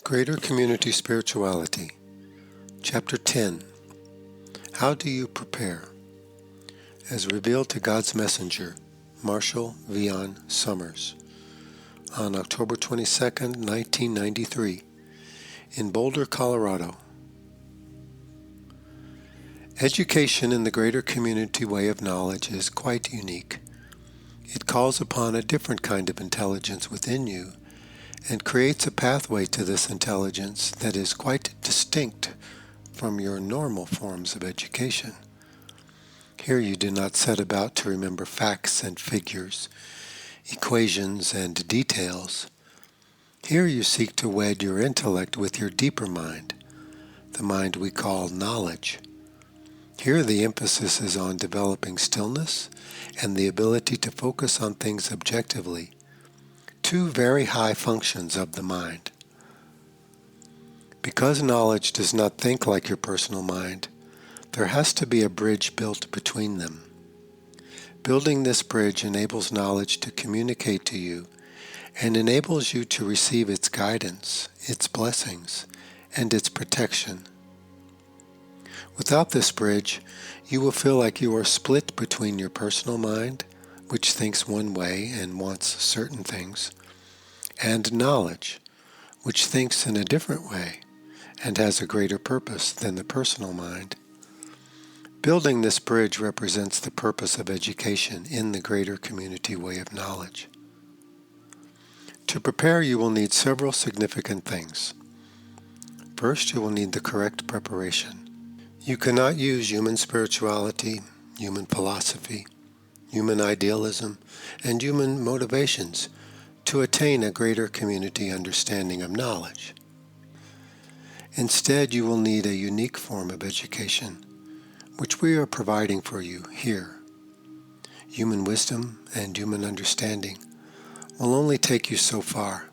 Greater Community Spirituality, Chapter 10. How do you prepare? As revealed to God's Messenger, Marshall Vion Summers, on October 22, 1993, in Boulder, Colorado. Education in the greater community way of knowledge is quite unique. It calls upon a different kind of intelligence within you and creates a pathway to this intelligence that is quite distinct from your normal forms of education. Here you do not set about to remember facts and figures, equations and details. Here you seek to wed your intellect with your deeper mind, the mind we call knowledge. Here the emphasis is on developing stillness and the ability to focus on things objectively, two very high functions of the mind. Because knowledge does not think like your personal mind, there has to be a bridge built between them. Building this bridge enables knowledge to communicate to you and enables you to receive its guidance, its blessings, and its protection. Without this bridge, you will feel like you are split between your personal mind, which thinks one way and wants certain things, and knowledge, which thinks in a different way and has a greater purpose than the personal mind. Building this bridge represents the purpose of education in the greater community way of knowledge. To prepare, you will need several significant things. First, you will need the correct preparation. You cannot use human spirituality, human philosophy, human idealism, and human motivations to attain a greater community understanding of knowledge. Instead, you will need a unique form of education, which we are providing for you here. Human wisdom and human understanding will only take you so far.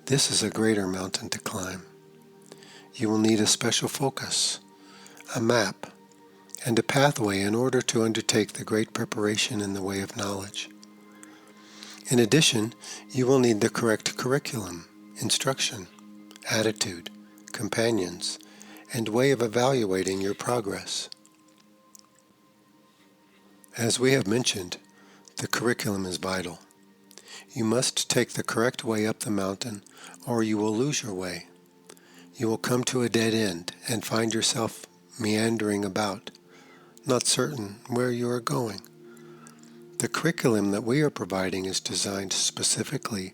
This is a greater mountain to climb. You will need a special focus, a map, and a pathway in order to undertake the great preparation in the way of knowledge. In addition, you will need the correct curriculum, instruction, attitude, companions, and way of evaluating your progress. As we have mentioned, the curriculum is vital. You must take the correct way up the mountain, or you will lose your way. You will come to a dead end and find yourself meandering about, not certain where you are going. The curriculum that we are providing is designed specifically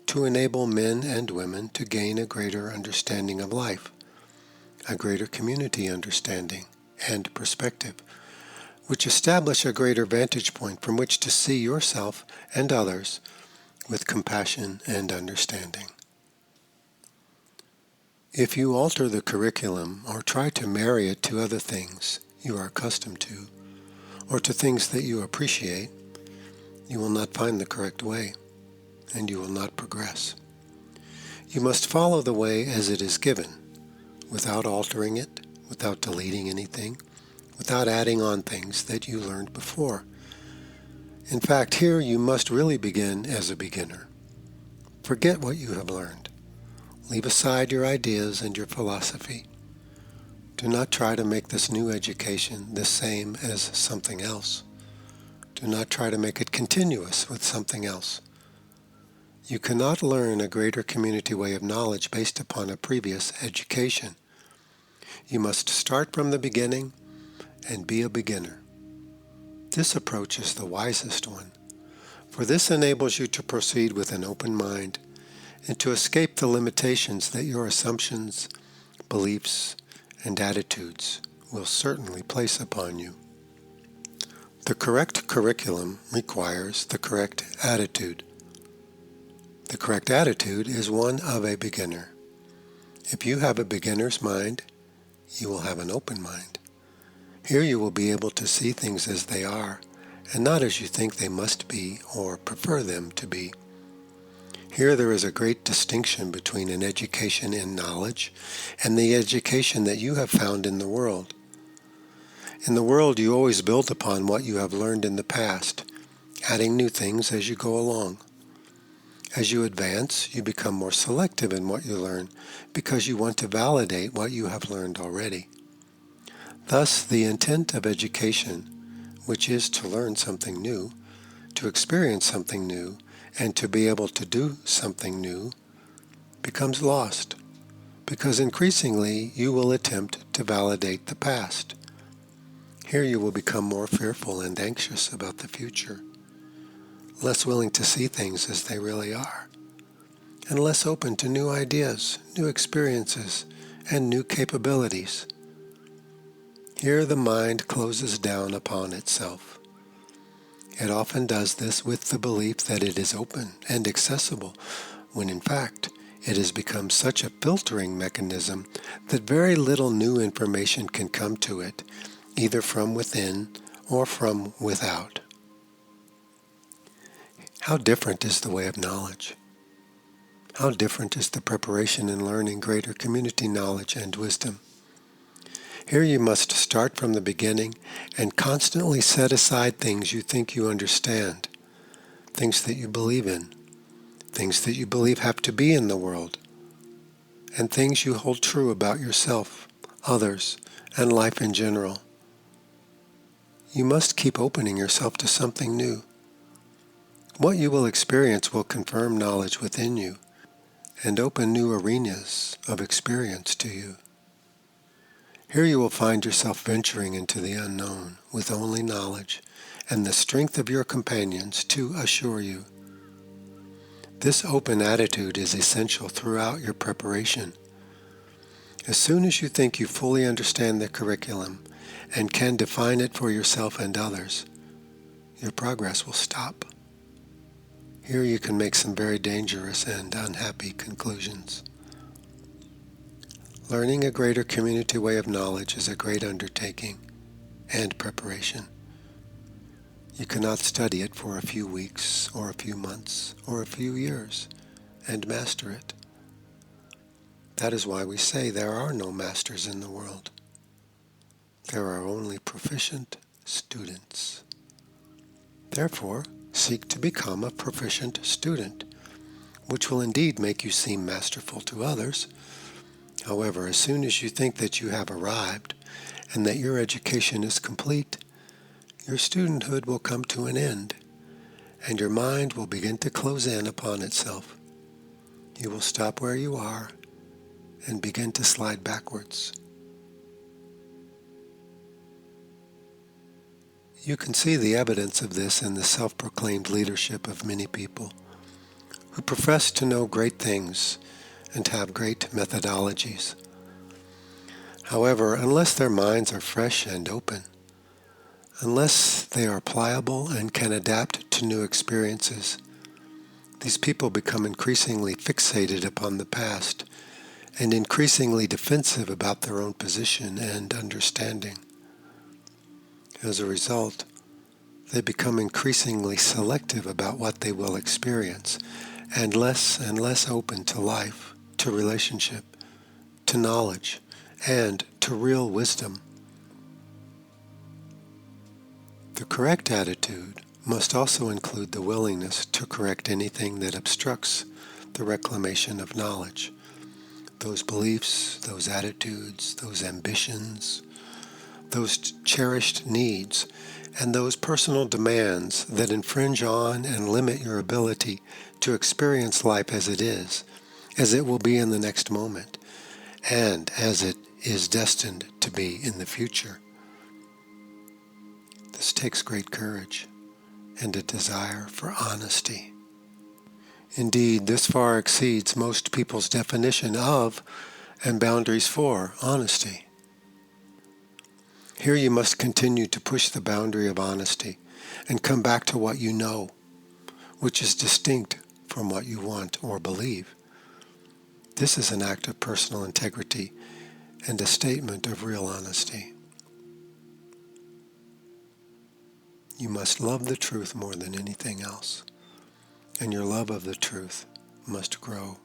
to enable men and women to gain a greater understanding of life, a greater community understanding and perspective, which establish a greater vantage point from which to see yourself and others with compassion and understanding. If you alter the curriculum or try to marry it to other things you are accustomed to, or to things that you appreciate, you will not find the correct way, and you will not progress. You must follow the way as it is given, without altering it, without deleting anything, without adding on things that you learned before. In fact, here you must really begin as a beginner. Forget what you have learned. Leave aside your ideas and your philosophy. Do not try to make this new education the same as something else. Do not try to make it continuous with something else. You cannot learn a greater community way of knowledge based upon a previous education. You must start from the beginning and be a beginner. This approach is the wisest one, for this enables you to proceed with an open mind and to escape the limitations that your assumptions, beliefs, and attitudes will certainly place upon you. The correct curriculum requires the correct attitude. The correct attitude is one of a beginner. If you have a beginner's mind, you will have an open mind. Here you will be able to see things as they are, and not as you think they must be or prefer them to be. Here there is a great distinction between an education in knowledge and the education that you have found in the world. In the world, you always build upon what you have learned in the past, adding new things as you go along. As you advance, you become more selective in what you learn because you want to validate what you have learned already. Thus, the intent of education, which is to learn something new, to experience something new, and to be able to do something new, becomes lost, because increasingly you will attempt to validate the past. Here you will become more fearful and anxious about the future, less willing to see things as they really are, and less open to new ideas, new experiences, and new capabilities. Here the mind closes down upon itself. It often does this with the belief that it is open and accessible, when in fact it has become such a filtering mechanism that very little new information can come to it, either from within or from without. How different is the way of knowledge? How different is the preparation in learning greater community knowledge and wisdom? Here you must start from the beginning and constantly set aside things you think you understand, things that you believe in, things that you believe have to be in the world, and things you hold true about yourself, others, and life in general. You must keep opening yourself to something new. What you will experience will confirm knowledge within you and open new arenas of experience to you. Here you will find yourself venturing into the unknown with only knowledge and the strength of your companions to assure you. This open attitude is essential throughout your preparation. As soon as you think you fully understand the curriculum and can define it for yourself and others, your progress will stop. Here you can make some very dangerous and unhappy conclusions. Learning a greater community way of knowledge is a great undertaking and preparation. You cannot study it for a few weeks or a few months or a few years and master it. That is why we say there are no masters in the world. There are only proficient students. Therefore, seek to become a proficient student, which will indeed make you seem masterful to others. However, as soon as you think that you have arrived and that your education is complete, your studenthood will come to an end, and your mind will begin to close in upon itself. You will stop where you are and begin to slide backwards. You can see the evidence of this in the self-proclaimed leadership of many people who profess to know great things and have great methodologies. However, unless their minds are fresh and open, unless they are pliable and can adapt to new experiences, these people become increasingly fixated upon the past and increasingly defensive about their own position and understanding. As a result, they become increasingly selective about what they will experience and less open to life, to relationship, to knowledge, and to real wisdom. The correct attitude must also include the willingness to correct anything that obstructs the reclamation of knowledge. Those beliefs, those attitudes, those ambitions, those cherished needs, and those personal demands that infringe on and limit your ability to experience life as it is, as it will be in the next moment, and as it is destined to be in the future. This takes great courage and a desire for honesty. Indeed, this far exceeds most people's definition of and boundaries for honesty. Here you must continue to push the boundary of honesty and come back to what you know, which is distinct from what you want or believe. This is an act of personal integrity and a statement of real honesty. You must love the truth more than anything else, and your love of the truth must grow.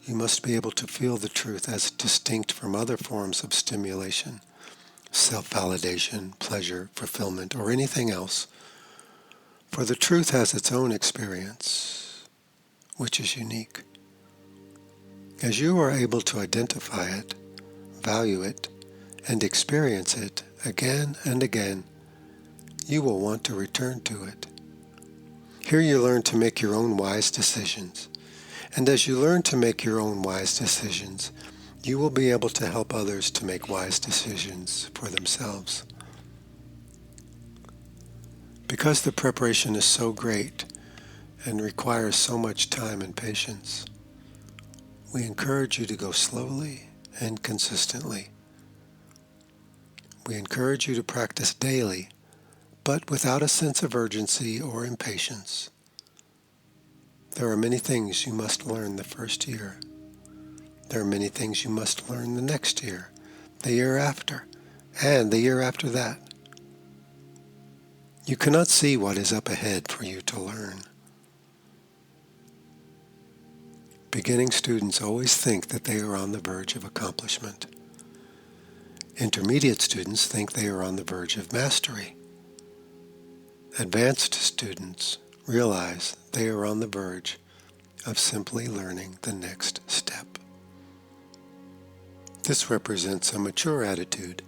You must be able to feel the truth as distinct from other forms of stimulation, self-validation, pleasure, fulfillment, or anything else, for the truth has its own experience, which is unique. As you are able to identify it, value it, and experience it again and again, you will want to return to it. Here you learn to make your own wise decisions. And as you learn to make your own wise decisions, you will be able to help others to make wise decisions for themselves. Because the preparation is so great and requires so much time and patience, we encourage you to go slowly and consistently. We encourage you to practice daily, but without a sense of urgency or impatience. There are many things you must learn the first year. There are many things you must learn the next year, the year after, and the year after that. You cannot see what is up ahead for you to learn. Beginning students always think that they are on the verge of accomplishment. Intermediate students think they are on the verge of mastery. Advanced students realize they are on the verge of simply learning the next step. This represents a mature attitude,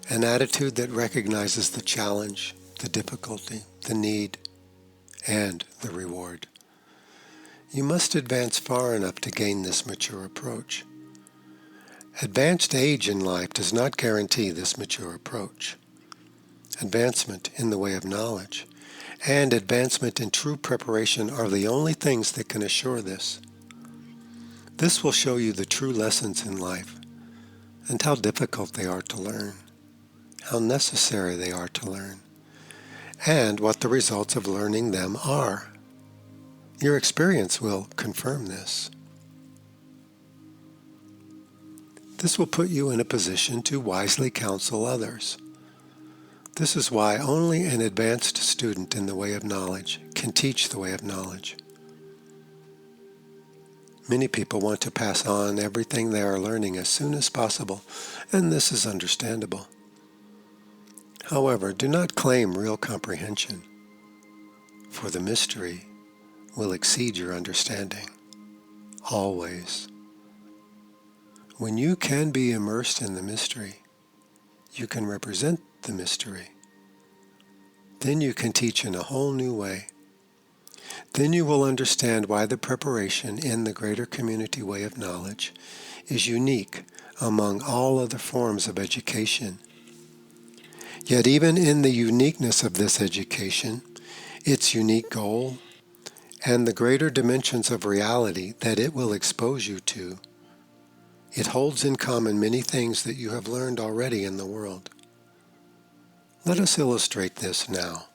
an attitude that recognizes the challenge, the difficulty, the need, and the reward. You must advance far enough to gain this mature approach. Advanced age in life does not guarantee this mature approach. Advancement in the way of knowledge and advancement in true preparation are the only things that can assure this. This will show you the true lessons in life and how difficult they are to learn, how necessary they are to learn, and what the results of learning them are. Your experience will confirm this. This will put you in a position to wisely counsel others. This is why only an advanced student in the way of knowledge can teach the way of knowledge. Many people want to pass on everything they are learning as soon as possible, and this is understandable. However, do not claim real comprehension, for the mystery will exceed your understanding, always. When you can be immersed in the mystery, you can represent the mystery. Then you can teach in a whole new way. Then you will understand why the preparation in the greater community way of knowledge is unique among all other forms of education. Yet even in the uniqueness of this education, its unique goal, and the greater dimensions of reality that it will expose you to, it holds in common many things that you have learned already in the world. Let us illustrate this now.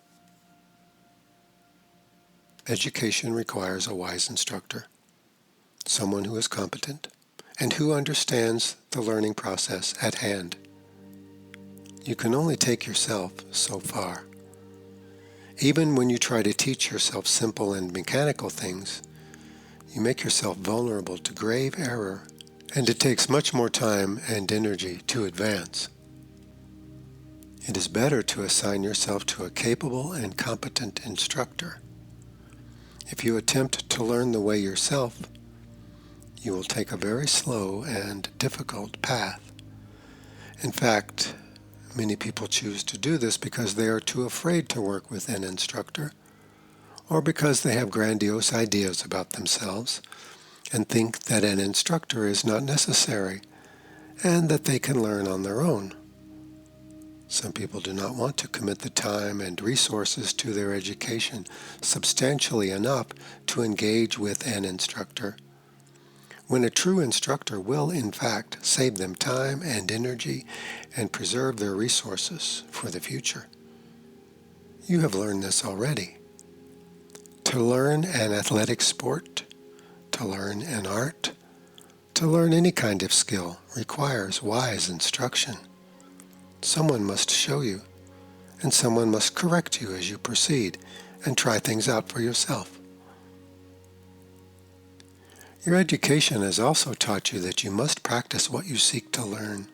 Education requires a wise instructor, someone who is competent and who understands the learning process at hand. You can only take yourself so far. Even when you try to teach yourself simple and mechanical things, you make yourself vulnerable to grave error, and it takes much more time and energy to advance. It is better to assign yourself to a capable and competent instructor. If you attempt to learn the way yourself, you will take a very slow and difficult path. In fact, many people choose to do this because they are too afraid to work with an instructor, or because they have grandiose ideas about themselves and think that an instructor is not necessary and that they can learn on their own. Some people do not want to commit the time and resources to their education substantially enough to engage with an instructor, when a true instructor will, in fact, save them time and energy and preserve their resources for the future. You have learned this already. To learn an athletic sport, to learn an art, to learn any kind of skill requires wise instruction. Someone must show you, and someone must correct you as you proceed and try things out for yourself. Your education has also taught you that you must practice what you seek to learn.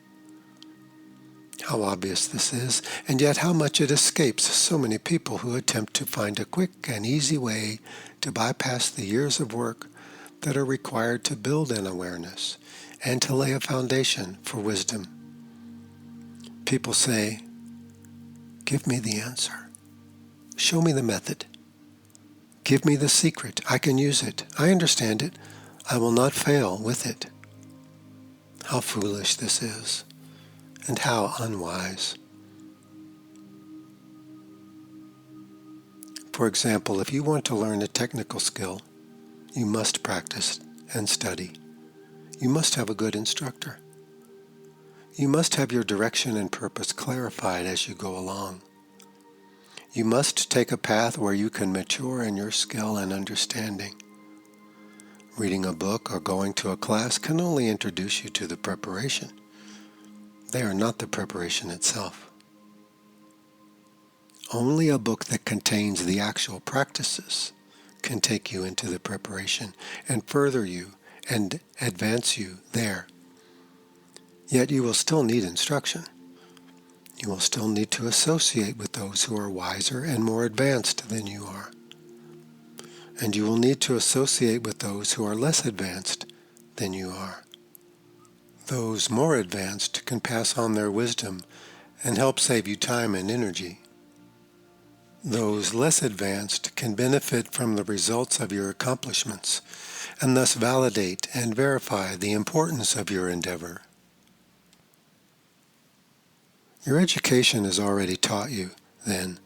How obvious this is, and yet how much it escapes so many people who attempt to find a quick and easy way to bypass the years of work that are required to build an awareness and to lay a foundation for wisdom. People say, "Give me the answer. Show me the method. Give me the secret. I can use it. I understand it. I will not fail with it." How foolish this is, and how unwise. For example, if you want to learn a technical skill, you must practice and study. You must have a good instructor. You must have your direction and purpose clarified as you go along. You must take a path where you can mature in your skill and understanding. Reading a book or going to a class can only introduce you to the preparation. They are not the preparation itself. Only a book that contains the actual practices can take you into the preparation and further you and advance you there. Yet you will still need instruction. You will still need to associate with those who are wiser and more advanced than you are. And you will need to associate with those who are less advanced than you are. Those more advanced can pass on their wisdom and help save you time and energy. Those less advanced can benefit from the results of your accomplishments and thus validate and verify the importance of your endeavor. Your education has already taught you, then,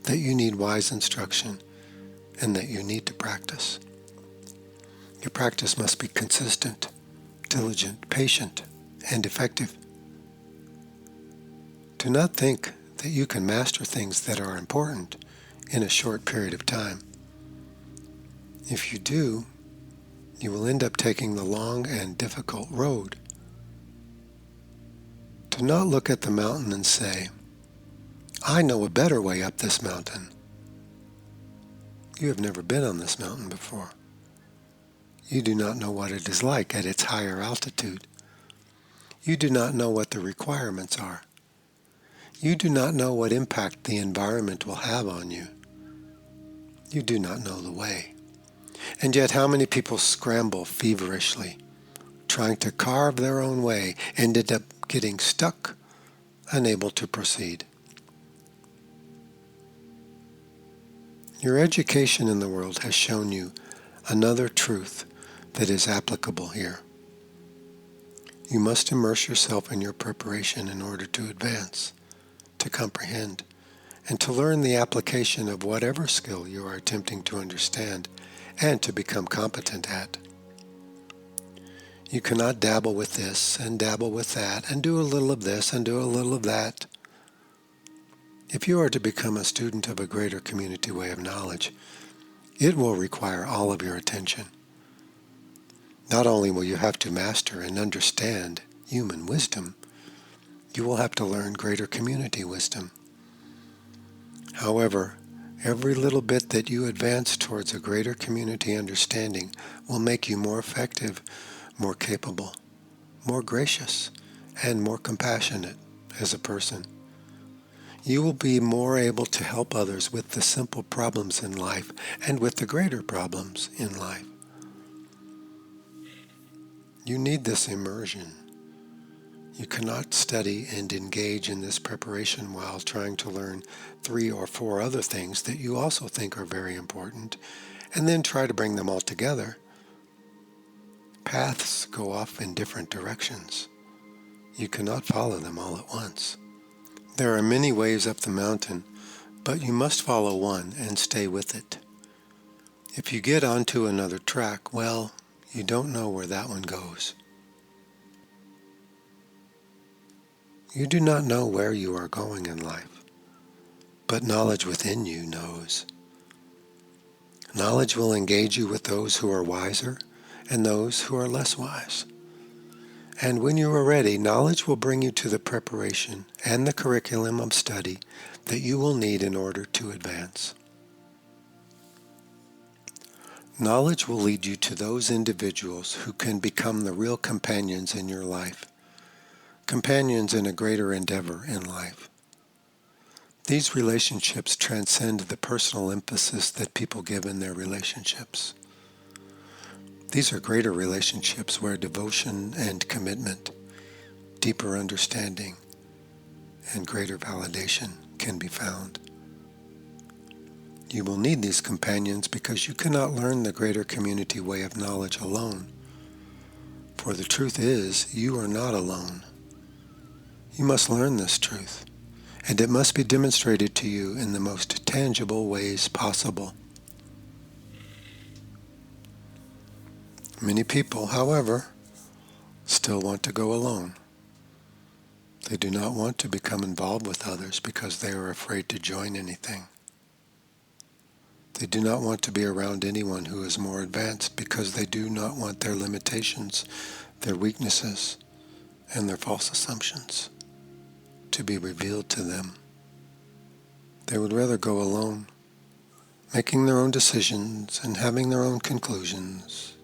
that you need wise instruction and that you need to practice. Your practice must be consistent, diligent, patient, and effective. Do not think that you can master things that are important in a short period of time. If you do, you will end up taking the long and difficult road. Do not look at the mountain and say, "I know a better way up this mountain." You have never been on this mountain before. You do not know what it is like at its higher altitude. You do not know what the requirements are. You do not know what impact the environment will have on you. You do not know the way. And yet how many people scramble feverishly, trying to carve their own way, and end up getting stuck, unable to proceed. Your education in the world has shown you another truth that is applicable here. You must immerse yourself in your preparation in order to advance, to comprehend, and to learn the application of whatever skill you are attempting to understand and to become competent at. You cannot dabble with this and dabble with that and do a little of this and do a little of that. If you are to become a student of a greater community way of knowledge, it will require all of your attention. Not only will you have to master and understand human wisdom, you will have to learn greater community wisdom. However, every little bit that you advance towards a greater community understanding will make you more effective, more capable, more gracious, and more compassionate as a person. You will be more able to help others with the simple problems in life and with the greater problems in life. You need this immersion. You cannot study and engage in this preparation while trying to learn 3 or 4 other things that you also think are very important, and then try to bring them all together. Paths go off in different directions. You cannot follow them all at once. There are many ways up the mountain, but you must follow one and stay with it. If you get onto another track, well, you don't know where that one goes. You do not know where you are going in life, but knowledge within you knows. Knowledge will engage you with those who are wiser and those who are less wise. And when you are ready, knowledge will bring you to the preparation and the curriculum of study that you will need in order to advance. Knowledge will lead you to those individuals who can become the real companions in your life, companions in a greater endeavor in life. These relationships transcend the personal emphasis that people give in their relationships. These are greater relationships where devotion and commitment, deeper understanding, and greater validation can be found. You will need these companions because you cannot learn the greater community way of knowledge alone. For the truth is, you are not alone. You must learn this truth, and it must be demonstrated to you in the most tangible ways possible. Many people, however, still want to go alone. They do not want to become involved with others because they are afraid to join anything. They do not want to be around anyone who is more advanced because they do not want their limitations, their weaknesses, and their false assumptions to be revealed to them. They would rather go alone, making their own decisions and having their own conclusions.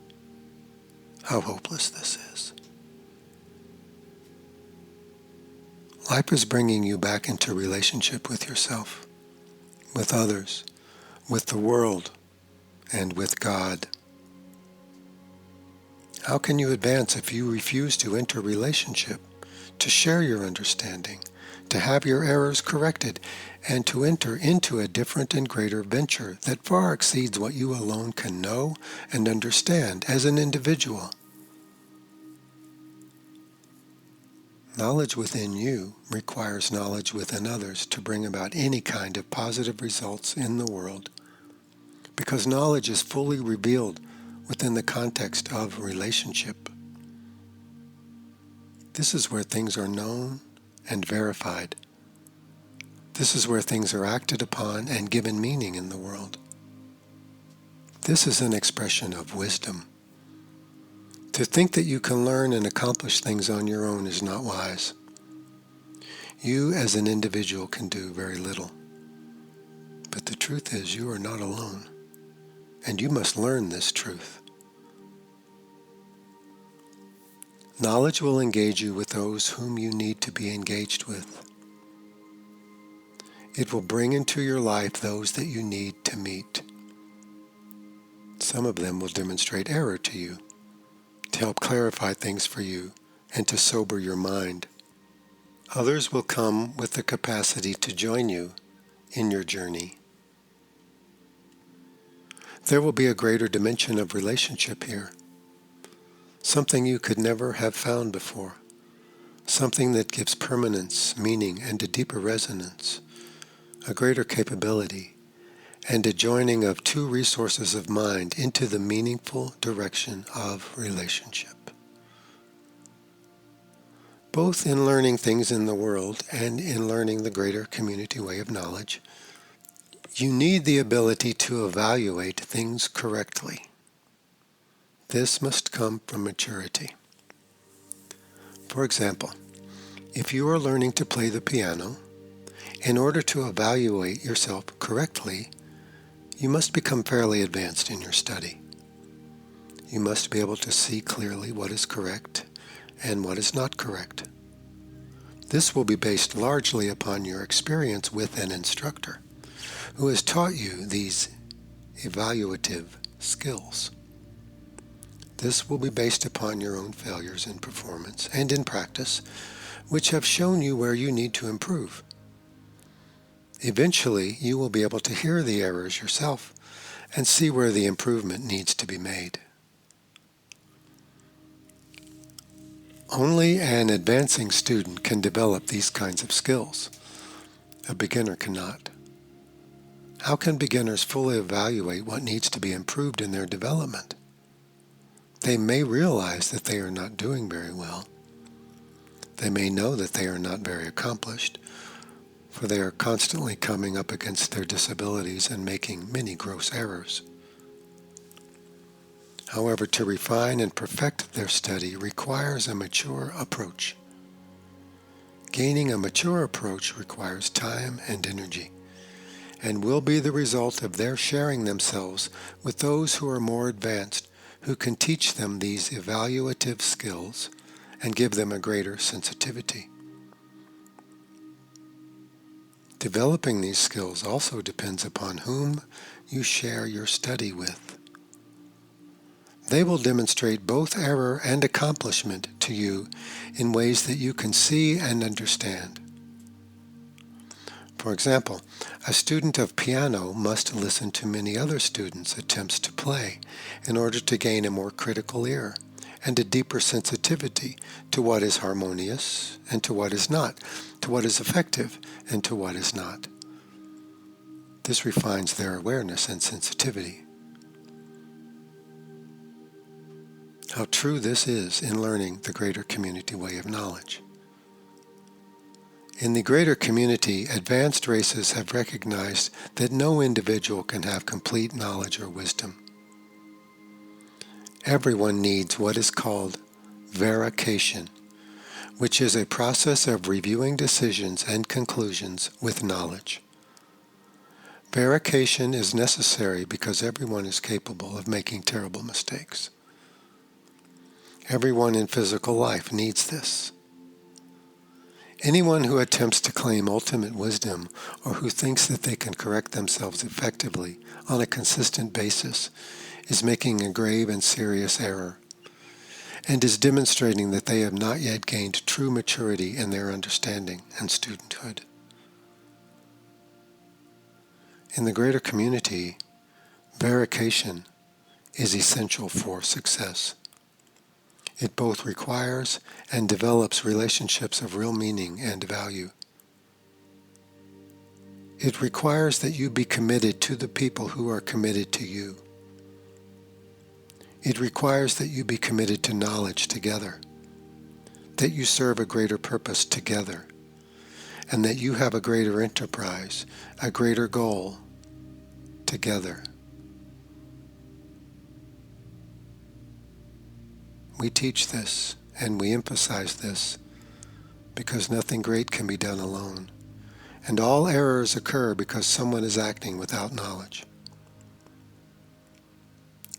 How hopeless this is. Life is bringing you back into relationship with yourself, with others, with the world, and with God. How can you advance if you refuse to enter relationship, to share your understanding, to have your errors corrected, and to enter into a different and greater venture that far exceeds what you alone can know and understand as an individual? Knowledge within you requires knowledge within others to bring about any kind of positive results in the world, because knowledge is fully revealed within the context of relationship. This is where things are known and verified. This is where things are acted upon and given meaning in the world. This is an expression of wisdom. To think that you can learn and accomplish things on your own is not wise. You as an individual can do very little. But the truth is, you are not alone, and you must learn this truth. Knowledge will engage you with those whom you need to be engaged with. It will bring into your life those that you need to meet. Some of them will demonstrate error to you, to help clarify things for you and to sober your mind. Others will come with the capacity to join you in your journey. There will be a greater dimension of relationship here, something you could never have found before, something that gives permanence, meaning, and a deeper resonance, a greater capability, and a joining of two resources of mind into the meaningful direction of relationship. Both in learning things in the world and in learning the greater community way of knowledge, you need the ability to evaluate things correctly. This must come from maturity. For example, if you are learning to play the piano, in order to evaluate yourself correctly, you must become fairly advanced in your study. You must be able to see clearly what is correct and what is not correct. This will be based largely upon your experience with an instructor who has taught you these evaluative skills. This will be based upon your own failures in performance and in practice, which have shown you where you need to improve. Eventually, you will be able to hear the errors yourself and see where the improvement needs to be made. Only an advancing student can develop these kinds of skills. A beginner cannot. How can beginners fully evaluate what needs to be improved in their development? They may realize that they are not doing very well. They may know that they are not very accomplished, for they are constantly coming up against their disabilities and making many gross errors. However, to refine and perfect their study requires a mature approach. Gaining a mature approach requires time and energy, and will be the result of their sharing themselves with those who are more advanced, who can teach them these evaluative skills and give them a greater sensitivity. Developing these skills also depends upon whom you share your study with. They will demonstrate both error and accomplishment to you in ways that you can see and understand. For example, a student of piano must listen to many other students' attempts to play in order to gain a more critical ear and a deeper sensitivity to what is harmonious and to what is not, to what is effective and to what is not. This refines their awareness and sensitivity. How true this is in learning the greater community way of knowledge. In the greater community, advanced races have recognized that no individual can have complete knowledge or wisdom. Everyone needs what is called verification, which is a process of reviewing decisions and conclusions with knowledge. Verification is necessary because everyone is capable of making terrible mistakes. Everyone in physical life needs this. Anyone who attempts to claim ultimate wisdom or who thinks that they can correct themselves effectively on a consistent basis is making a grave and serious error and is demonstrating that they have not yet gained true maturity in their understanding and studenthood. In the greater community, verification is essential for success. It both requires and develops relationships of real meaning and value. It requires that you be committed to the people who are committed to you. It requires that you be committed to knowledge together, that you serve a greater purpose together, and that you have a greater enterprise, a greater goal together. We teach this and we emphasize this because nothing great can be done alone, and all errors occur because someone is acting without knowledge.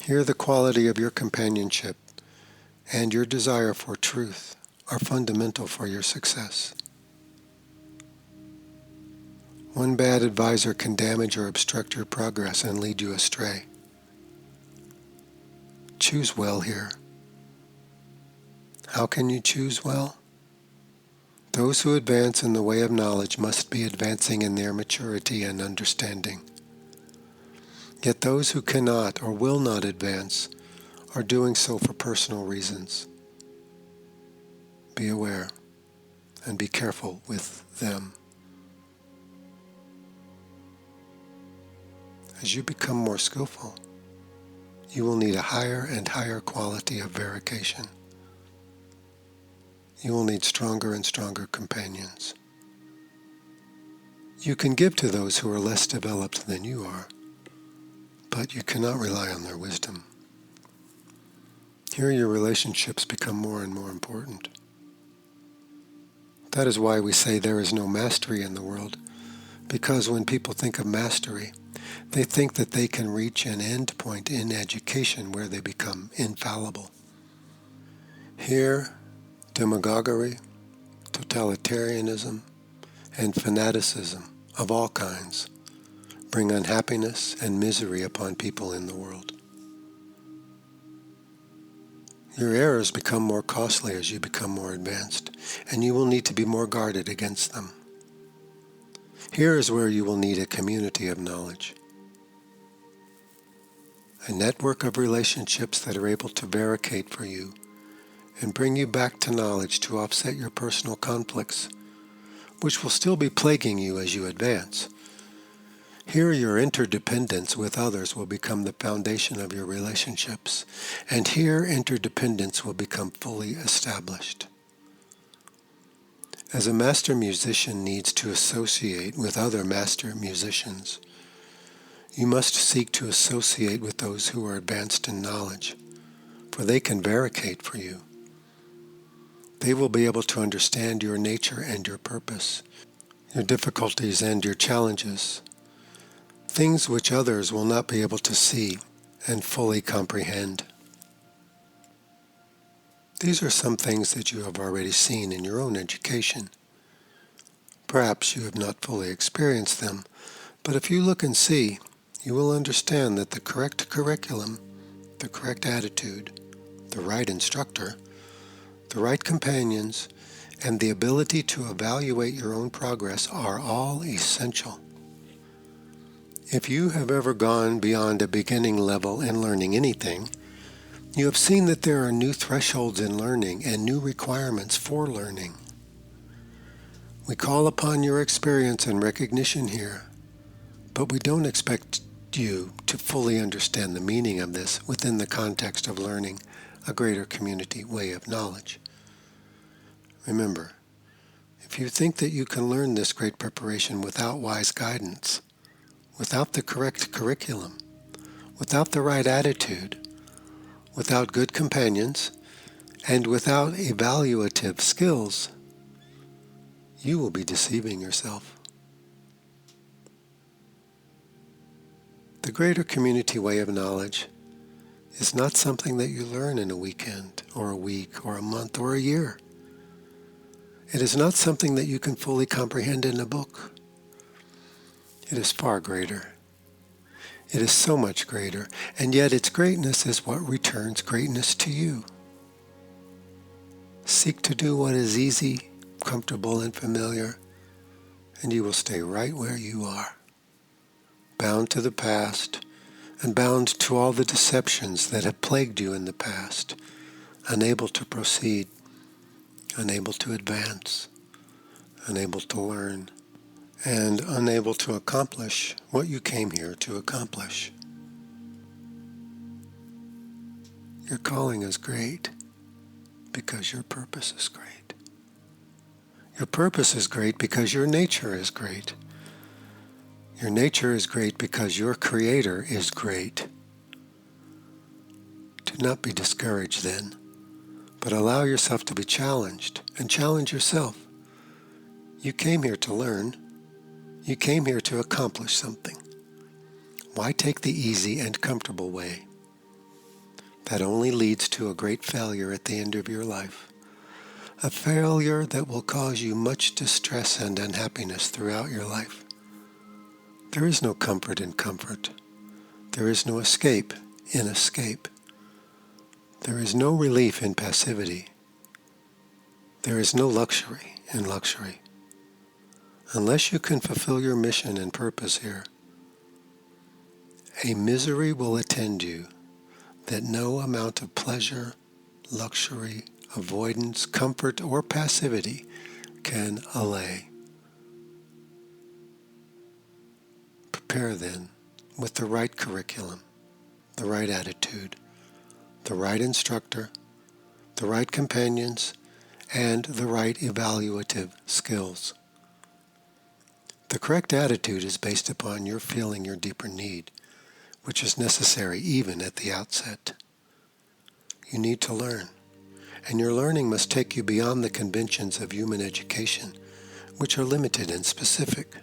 Here the quality of your companionship and your desire for truth are fundamental for your success. One bad advisor can damage or obstruct your progress and lead you astray. Choose well here. How can you choose well? Those who advance in the way of knowledge must be advancing in their maturity and understanding. Yet those who cannot or will not advance are doing so for personal reasons. Be aware and be careful with them. As you become more skillful, you will need a higher and higher quality of verification. You will need stronger and stronger companions. You can give to those who are less developed than you are, but you cannot rely on their wisdom. Here your relationships become more and more important. That is why we say there is no mastery in the world, because when people think of mastery, they think that they can reach an end point in education where they become infallible. Here, demagoguery, totalitarianism, and fanaticism of all kinds bring unhappiness and misery upon people in the world. Your errors become more costly as you become more advanced, and you will need to be more guarded against them. Here is where you will need a community of knowledge. A network of relationships that are able to verify for you and bring you back to knowledge to offset your personal conflicts, which will still be plaguing you as you advance. Here your interdependence with others will become the foundation of your relationships, and here interdependence will become fully established. As a master musician needs to associate with other master musicians, you must seek to associate with those who are advanced in knowledge, for they can verify for you. They will be able to understand your nature and your purpose, your difficulties and your challenges, things which others will not be able to see and fully comprehend. These are some things that you have already seen in your own education. Perhaps you have not fully experienced them, but if you look and see, you will understand that the correct curriculum, the correct attitude, the right instructor, the right companions, and the ability to evaluate your own progress are all essential. If you have ever gone beyond a beginning level in learning anything, you have seen that there are new thresholds in learning and new requirements for learning. We call upon your experience and recognition here, but we don't expect you to fully understand the meaning of this within the context of learning a greater community way of knowledge. Remember, if you think that you can learn this great preparation without wise guidance, without the correct curriculum, without the right attitude, without good companions, and without evaluative skills, you will be deceiving yourself. The greater community way of knowledge is not something that you learn in a weekend or a week or a month or a year. It is not something that you can fully comprehend in a book. It is far greater. It is so much greater, and yet its greatness is what returns greatness to you. Seek to do what is easy, comfortable, and familiar, and you will stay right where you are, bound to the past, and bound to all the deceptions that have plagued you in the past, unable to proceed, unable to advance, unable to learn, and unable to accomplish what you came here to accomplish. Your calling is great because your purpose is great. Your purpose is great because your nature is great. Your nature is great because your Creator is great. Do not be discouraged then, but allow yourself to be challenged and challenge yourself. You came here to learn. You came here to accomplish something. Why take the easy and comfortable way? That only leads to a great failure at the end of your life. A failure that will cause you much distress and unhappiness throughout your life. There is no comfort in comfort. There is no escape in escape. There is no relief in passivity. There is no luxury in luxury. Unless you can fulfill your mission and purpose here, a misery will attend you that no amount of pleasure, luxury, avoidance, comfort, or passivity can allay. Prepare then with the right curriculum, the right attitude, the right instructor, the right companions, and the right evaluative skills. The correct attitude is based upon your feeling your deeper need, which is necessary even at the outset. You need to learn, and your learning must take you beyond the conventions of human education, which are limited and specific.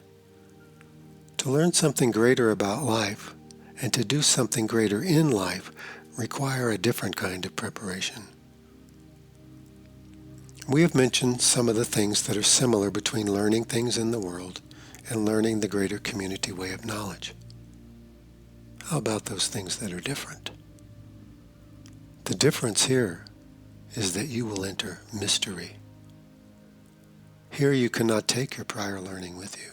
To learn something greater about life and to do something greater in life require a different kind of preparation. We have mentioned some of the things that are similar between learning things in the world and learning the greater community way of knowledge. How about those things that are different? The difference here is that you will enter mystery. Here you cannot take your prior learning with you.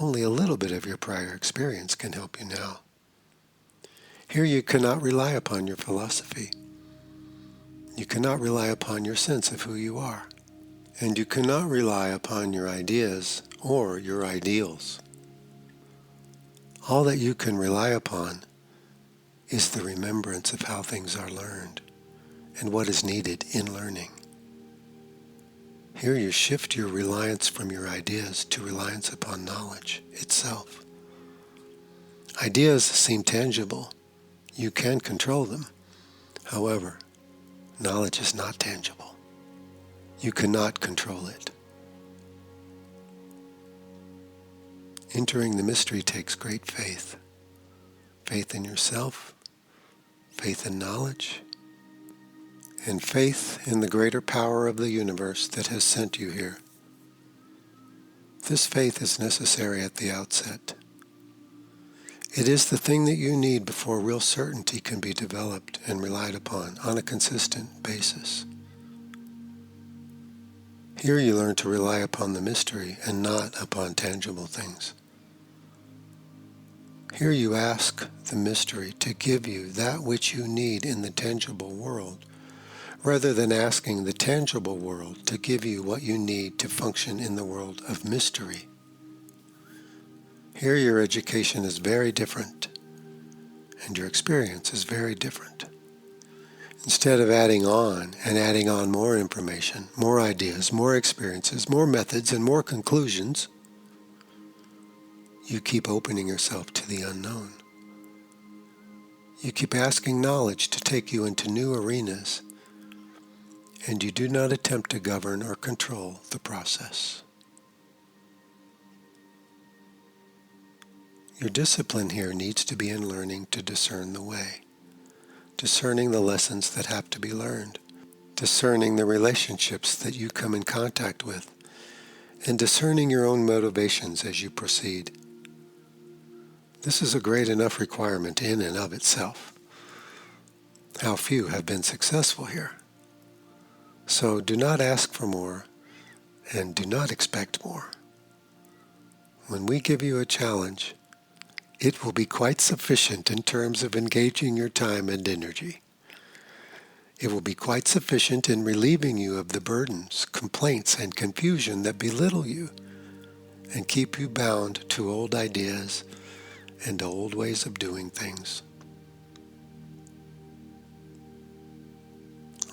Only a little bit of your prior experience can help you now. Here you cannot rely upon your philosophy. You cannot rely upon your sense of who you are. And you cannot rely upon your ideas or your ideals. All that you can rely upon is the remembrance of how things are learned and what is needed in learning. Here you shift your reliance from your ideas to reliance upon knowledge itself. Ideas seem tangible. You can control them. However, knowledge is not tangible. You cannot control it. Entering the mystery takes great faith. Faith in yourself, faith in knowledge, and faith in the greater power of the universe that has sent you here. This faith is necessary at the outset. It is the thing that you need before real certainty can be developed and relied upon on a consistent basis. Here you learn to rely upon the mystery and not upon tangible things. Here you ask the mystery to give you that which you need in the tangible world, rather than asking the tangible world to give you what you need to function in the world of mystery. Here your education is very different, and your experience is very different. Instead of adding on more information, more ideas, more experiences, more methods, and more conclusions, you keep opening yourself to the unknown. You keep asking knowledge to take you into new arenas, and you do not attempt to govern or control the process. Your discipline here needs to be in learning to discern the way, discerning the lessons that have to be learned, discerning the relationships that you come in contact with, and discerning your own motivations as you proceed. This is a great enough requirement in and of itself. How few have been successful here. So do not ask for more, and do not expect more. When we give you a challenge, it will be quite sufficient in terms of engaging your time and energy. It will be quite sufficient in relieving you of the burdens, complaints, and confusion that belittle you and keep you bound to old ideas and old ways of doing things.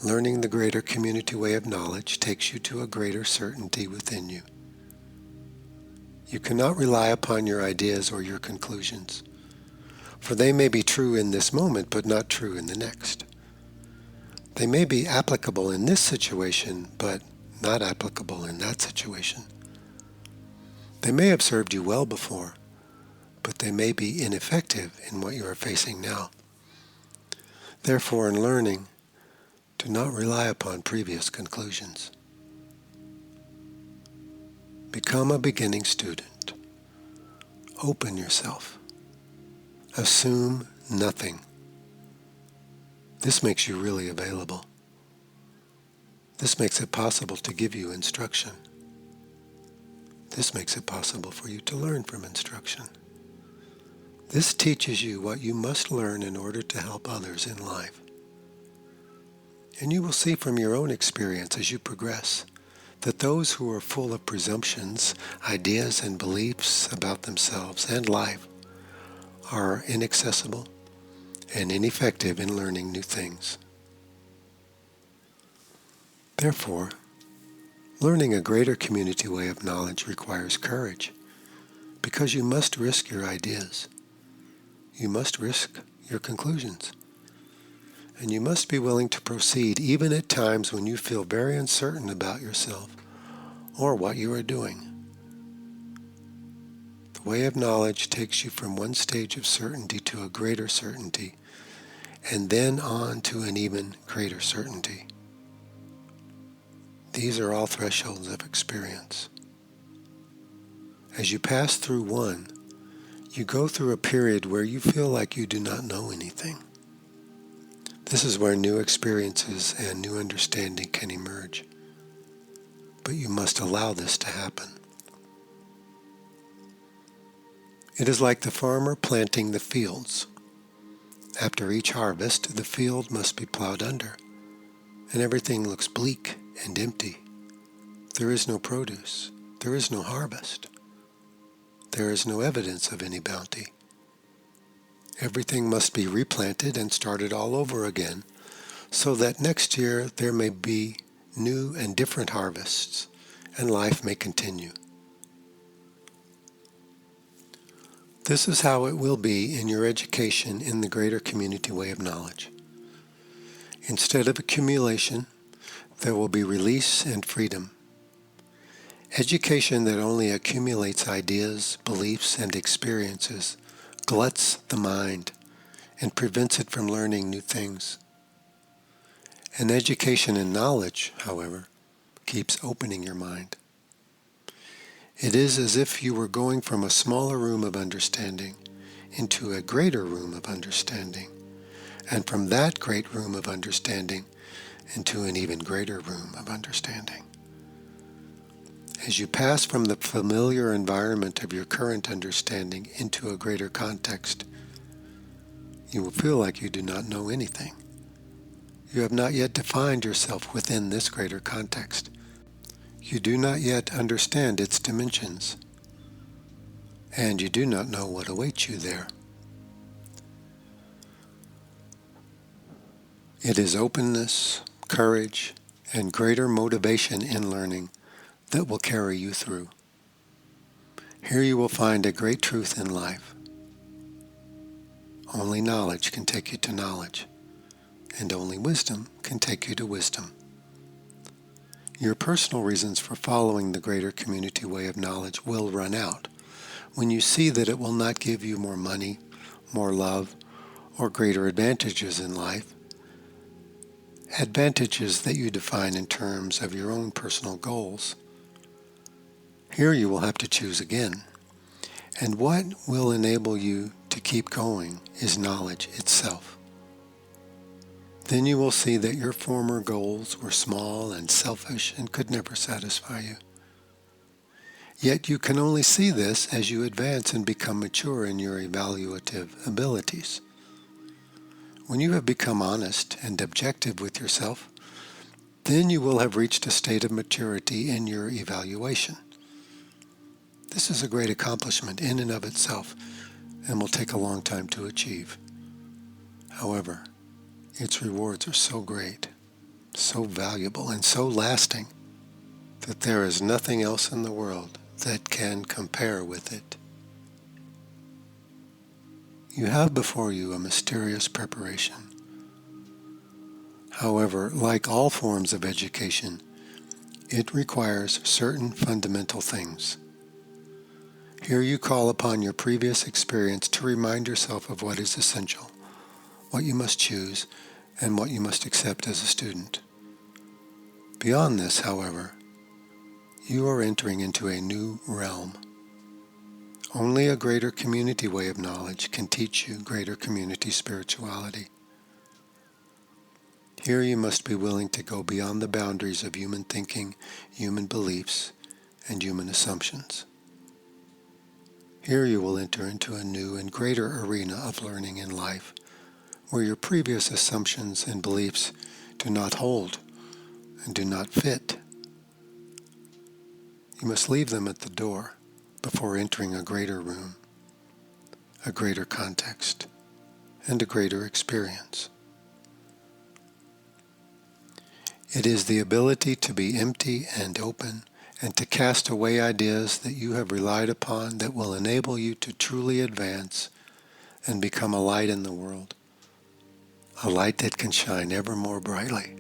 Learning the greater community way of knowledge takes you to a greater certainty within you. You cannot rely upon your ideas or your conclusions, for they may be true in this moment but not true in the next. They may be applicable in this situation but not applicable in that situation. They may have served you well before, but they may be ineffective in what you are facing now. Therefore, in learning, do not rely upon previous conclusions. Become a beginning student. Open yourself. Assume nothing. This makes you really available. This makes it possible to give you instruction. This makes it possible for you to learn from instruction. This teaches you what you must learn in order to help others in life. And you will see from your own experience as you progress that those who are full of presumptions, ideas, and beliefs about themselves and life are inaccessible and ineffective in learning new things. Therefore, learning a greater community way of knowledge requires courage, because you must risk your ideas. You must risk your conclusions. And you must be willing to proceed even at times when you feel very uncertain about yourself or what you are doing. The way of knowledge takes you from one stage of certainty to a greater certainty, and then on to an even greater certainty. These are all thresholds of experience. As you pass through one, you go through a period where you feel like you do not know anything. This is where new experiences and new understanding can emerge. But you must allow this to happen. It is like the farmer planting the fields. After each harvest, the field must be plowed under, and everything looks bleak and empty. There is no produce. There is no harvest. There is no evidence of any bounty. Everything must be replanted and started all over again, so that next year there may be new and different harvests, and life may continue. This is how it will be in your education in the greater community way of knowledge. Instead of accumulation, there will be release and freedom. Education that only accumulates ideas, beliefs, and experiences gluts the mind and prevents it from learning new things. An education in knowledge, however, keeps opening your mind. It is as if you were going from a smaller room of understanding into a greater room of understanding, and from that great room of understanding into an even greater room of understanding. As you pass from the familiar environment of your current understanding into a greater context, you will feel like you do not know anything. You have not yet defined yourself within this greater context. You do not yet understand its dimensions, and you do not know what awaits you there. It is openness, courage, and greater motivation in learning that will carry you through. Here you will find a great truth in life. Only knowledge can take you to knowledge, and only wisdom can take you to wisdom. Your personal reasons for following the greater community way of knowledge will run out when you see that it will not give you more money, more love, or greater advantages in life, advantages that you define in terms of your own personal goals. Here you will have to choose again, and what will enable you to keep going is knowledge itself. Then you will see that your former goals were small and selfish and could never satisfy you. Yet you can only see this as you advance and become mature in your evaluative abilities. When you have become honest and objective with yourself, then you will have reached a state of maturity in your evaluation. This is a great accomplishment in and of itself and will take a long time to achieve. However, its rewards are so great, so valuable, and so lasting that there is nothing else in the world that can compare with it. You have before you a mysterious preparation. However, like all forms of education, it requires certain fundamental things. Here you call upon your previous experience to remind yourself of what is essential, what you must choose, and what you must accept as a student. Beyond this, however, you are entering into a new realm. Only a greater community way of knowledge can teach you greater community spirituality. Here you must be willing to go beyond the boundaries of human thinking, human beliefs, and human assumptions. Here you will enter into a new and greater arena of learning in life, where your previous assumptions and beliefs do not hold and do not fit. You must leave them at the door before entering a greater room, a greater context, and a greater experience. It is the ability to be empty and open and to cast away ideas that you have relied upon that will enable you to truly advance and become a light in the world, a light that can shine ever more brightly.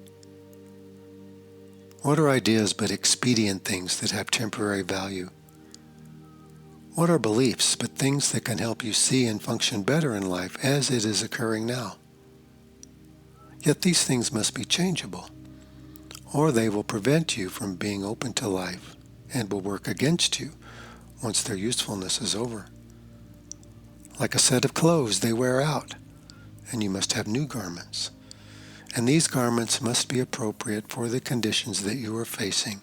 What are ideas but expedient things that have temporary value? What are beliefs but things that can help you see and function better in life as it is occurring now? Yet these things must be changeable, or they will prevent you from being open to life and will work against you once their usefulness is over. Like a set of clothes, they wear out, and you must have new garments. And these garments must be appropriate for the conditions that you are facing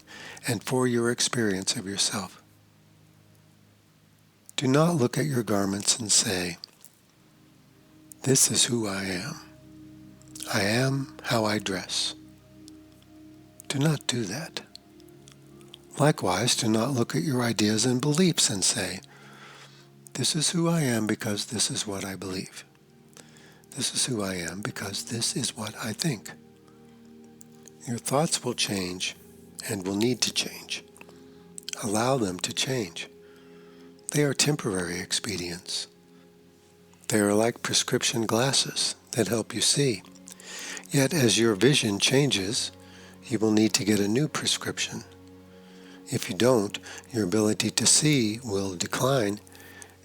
and for your experience of yourself. Do not look at your garments and say, "This is who I am. I am how I dress." Do not do that. Likewise, do not look at your ideas and beliefs and say, "This is who I am because this is what I believe. This is who I am because this is what I think." Your thoughts will change and will need to change. Allow them to change. They are temporary expedients. They are like prescription glasses that help you see. Yet as your vision changes, you will need to get a new prescription. If you don't, your ability to see will decline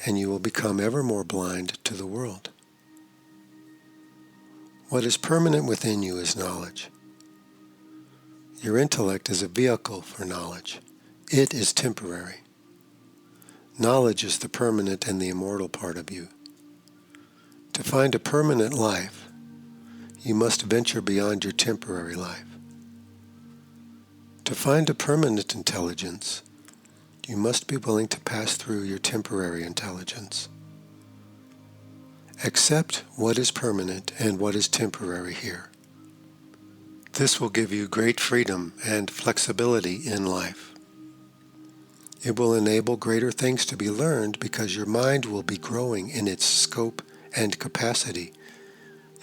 and you will become ever more blind to the world. What is permanent within you is knowledge. Your intellect is a vehicle for knowledge. It is temporary. Knowledge is the permanent and the immortal part of you. To find a permanent life, you must venture beyond your temporary life. To find a permanent intelligence, you must be willing to pass through your temporary intelligence. Accept what is permanent and what is temporary here. This will give you great freedom and flexibility in life. It will enable greater things to be learned because your mind will be growing in its scope and capacity.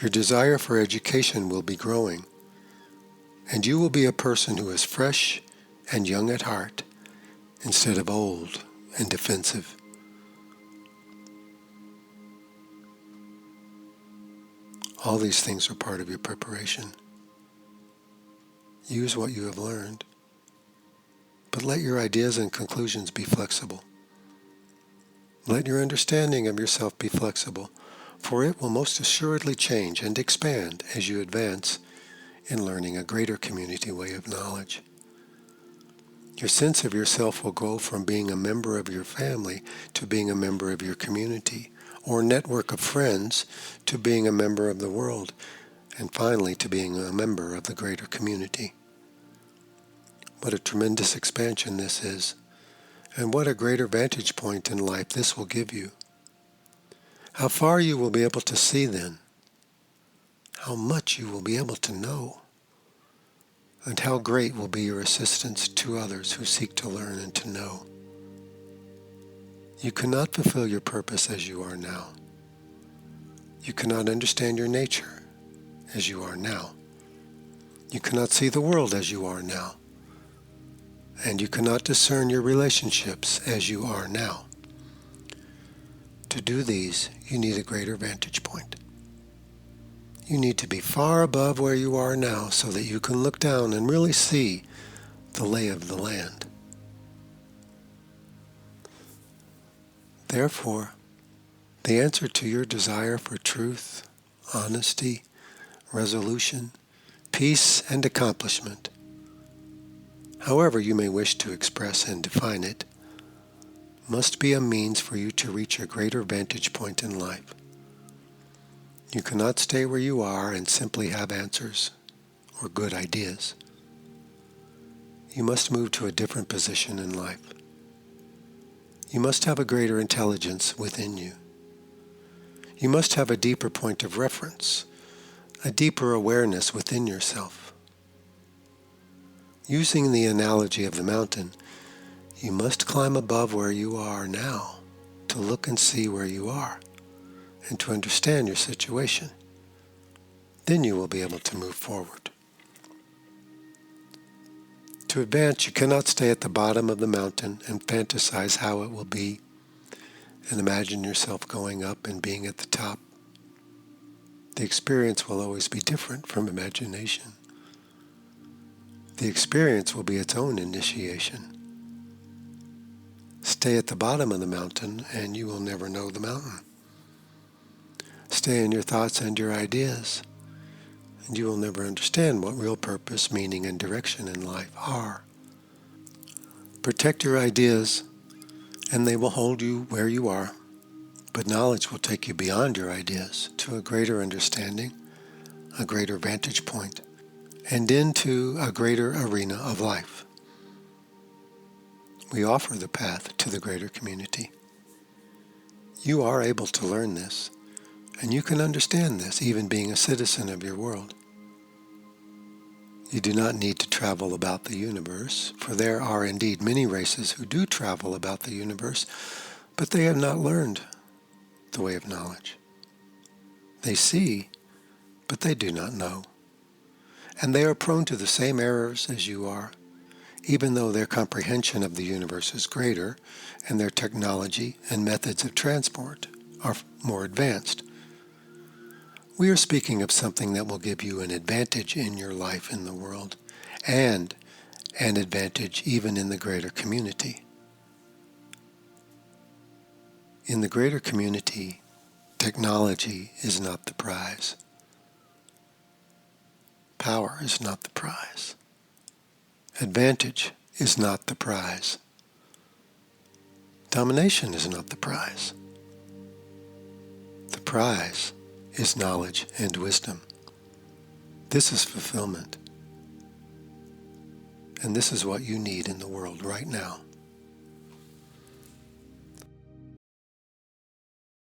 Your desire for education will be growing, and you will be a person who is fresh and young at heart instead of old and defensive. All these things are part of your preparation. Use what you have learned, but let your ideas and conclusions be flexible. Let your understanding of yourself be flexible, for it will most assuredly change and expand as you advance in learning a greater community way of knowledge. Your sense of yourself will go from being a member of your family to being a member of your community, or network of friends to being a member of the world, and finally to being a member of the greater community. What a tremendous expansion this is, and what a greater vantage point in life this will give you. How far you will be able to see then, how much you will be able to know, and how great will be your assistance to others who seek to learn and to know. You cannot fulfill your purpose as you are now. You cannot understand your nature as you are now. You cannot see the world as you are now. And you cannot discern your relationships as you are now. To do these, you need a greater vantage point. You need to be far above where you are now so that you can look down and really see the lay of the land. Therefore, the answer to your desire for truth, honesty, resolution, peace, and accomplishment, however you may wish to express and define it, must be a means for you to reach a greater vantage point in life. You cannot stay where you are and simply have answers or good ideas. You must move to a different position in life. You must have a greater intelligence within you. You must have a deeper point of reference, a deeper awareness within yourself. Using the analogy of the mountain, you must climb above where you are now to look and see where you are and to understand your situation. Then you will be able to move forward. To advance, you cannot stay at the bottom of the mountain and fantasize how it will be and imagine yourself going up and being at the top. The experience will always be different from imagination. The experience will be its own initiation. Stay at the bottom of the mountain and you will never know the mountain. Stay in your thoughts and your ideas, and you will never understand what real purpose, meaning, and direction in life are. Protect your ideas, and they will hold you where you are, but knowledge will take you beyond your ideas to a greater understanding, a greater vantage point, and into a greater arena of life. We offer the path to the greater community. You are able to learn this, and you can understand this even being a citizen of your world. You do not need to travel about the universe, for there are indeed many races who do travel about the universe, but they have not learned the way of knowledge. They see, but they do not know. And they are prone to the same errors as you are, even though their comprehension of the universe is greater and their technology and methods of transport are more advanced. We are speaking of something that will give you an advantage in your life in the world, and an advantage even in the greater community. In the greater community, technology is not the prize. Power is not the prize. Advantage is not the prize. Domination is not the prize. The prize is knowledge and wisdom. This is fulfillment. And this is what you need in the world right now.